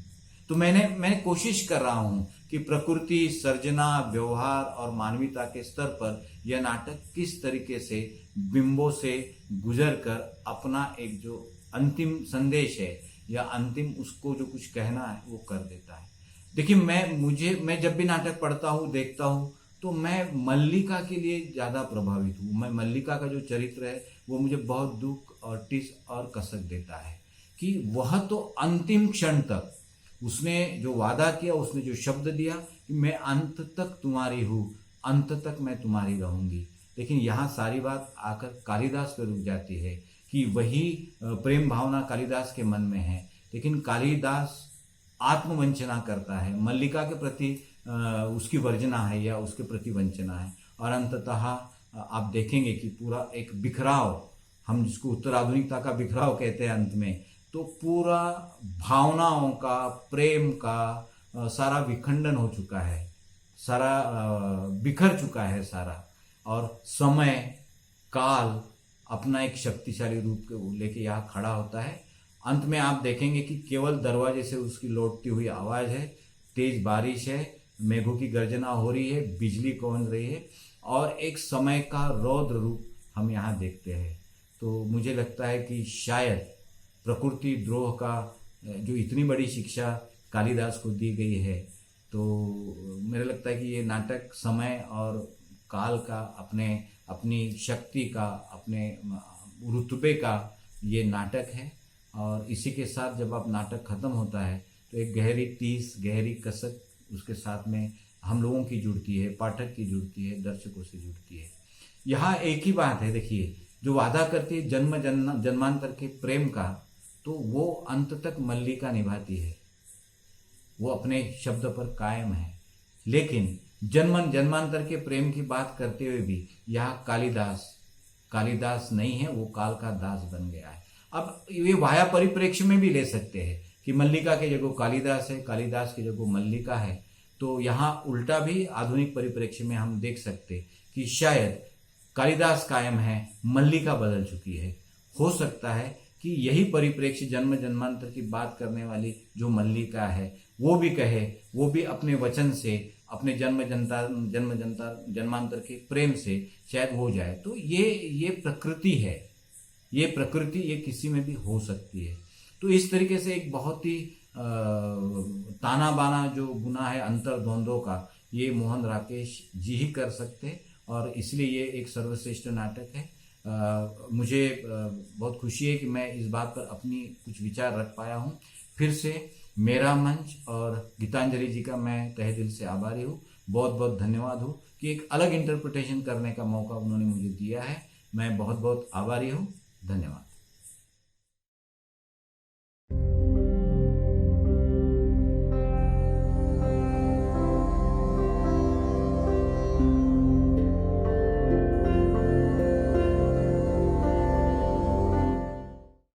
तो मैं कोशिश कर रहा हूं कि प्रकृति, सर्जना, व्यवहार और मानवीयता के स्तर पर यह नाटक किस तरीके से बिंबों से गुजर कर अपना एक जो अंतिम संदेश है या अंतिम उसको जो कुछ कहना है वो कर देता है। देखिए, मैं जब भी नाटक पढ़ता हूँ, देखता हूँ, तो मैं मल्लिका के लिए ज़्यादा प्रभावित हूँ। मैं मल्लिका का जो चरित्र है वो मुझे बहुत दुख और टिस और कसक देता है कि वह तो अंतिम क्षण तक उसने जो वादा किया, उसने जो शब्द दिया कि मैं अंत तक तुम्हारी हूँ, अंत तक मैं तुम्हारी रहूंगी। लेकिन यहाँ सारी बात आकर कालिदास पे रुक जाती है कि वही प्रेम भावना कालिदास के मन में है, लेकिन कालिदास आत्मवंचना करता है, मल्लिका के प्रति उसकी वर्जना है या उसके प्रति वंचना है। और अंततः आप देखेंगे कि पूरा एक बिखराव, हम जिसको उत्तराधुनिकता का बिखराव कहते हैं अंत में, तो पूरा भावनाओं का, प्रेम का सारा विखंडन हो चुका है, सारा बिखर चुका है सारा। और समय, काल अपना एक शक्तिशाली रूप लेके यहाँ खड़ा होता है। अंत में आप देखेंगे कि केवल दरवाजे से उसकी लौटती हुई आवाज़ है, तेज बारिश है, मेघों की गर्जना हो रही है, बिजली कौंध रही है, और एक समय का रौद्र रूप हम यहाँ देखते हैं। तो मुझे लगता है कि शायद प्रकृति द्रोह का जो इतनी बड़ी शिक्षा कालिदास को दी गई है, तो मेरे लगता है कि ये नाटक समय और काल का, अपनी शक्ति का, अपने रुतबे का ये नाटक है। और इसी के साथ जब आप नाटक खत्म होता है तो एक गहरी टीस, गहरी कसक उसके साथ में हम लोगों की जुड़ती है, पाठक की जुड़ती है, दर्शकों से जुड़ती है। यहाँ एक ही बात है, देखिए, जो वादा करती है जन्मांतर के प्रेम का, तो वो अंत तक मल्लिका निभाती है, वो अपने शब्द पर कायम है। लेकिन जन्मांतर के प्रेम की बात करते हुए भी यहाँ कालिदास नहीं है, वो काल का दास बन गया है। अब ये वाया परिप्रेक्ष्य में भी ले सकते हैं कि मल्लिका के जगह कालिदास है, कालिदास की जगह मल्लिका है। तो यहाँ उल्टा भी आधुनिक परिप्रेक्ष्य में हम देख सकते कि शायद कालिदास कायम है, मल्लिका बदल चुकी है। हो सकता है कि यही परिप्रेक्ष्य जन्मांतर की बात करने वाली जो मल्लिका है वो भी कहे, वो भी अपने वचन से, अपने जन्मांतर के प्रेम से शायद हो जाए। तो ये प्रकृति है, ये प्रकृति ये किसी में भी हो सकती है। तो इस तरीके से एक बहुत ही ताना बाना जो गुना है अंतर्द्वंद्वों का, ये मोहन राकेश जी ही कर सकते, और इसलिए ये एक सर्वश्रेष्ठ नाटक है। मुझे बहुत खुशी है कि मैं इस बात पर अपनी कुछ विचार रख पाया हूँ। फिर से मेरा मंच और गीतांजलि जी का मैं तहे दिल से आभारी हूँ। बहुत बहुत धन्यवाद हूँ कि एक अलग इंटरप्रिटेशन करने का मौका उन्होंने मुझे दिया है। मैं बहुत बहुत आभारी हूँ। धन्यवाद।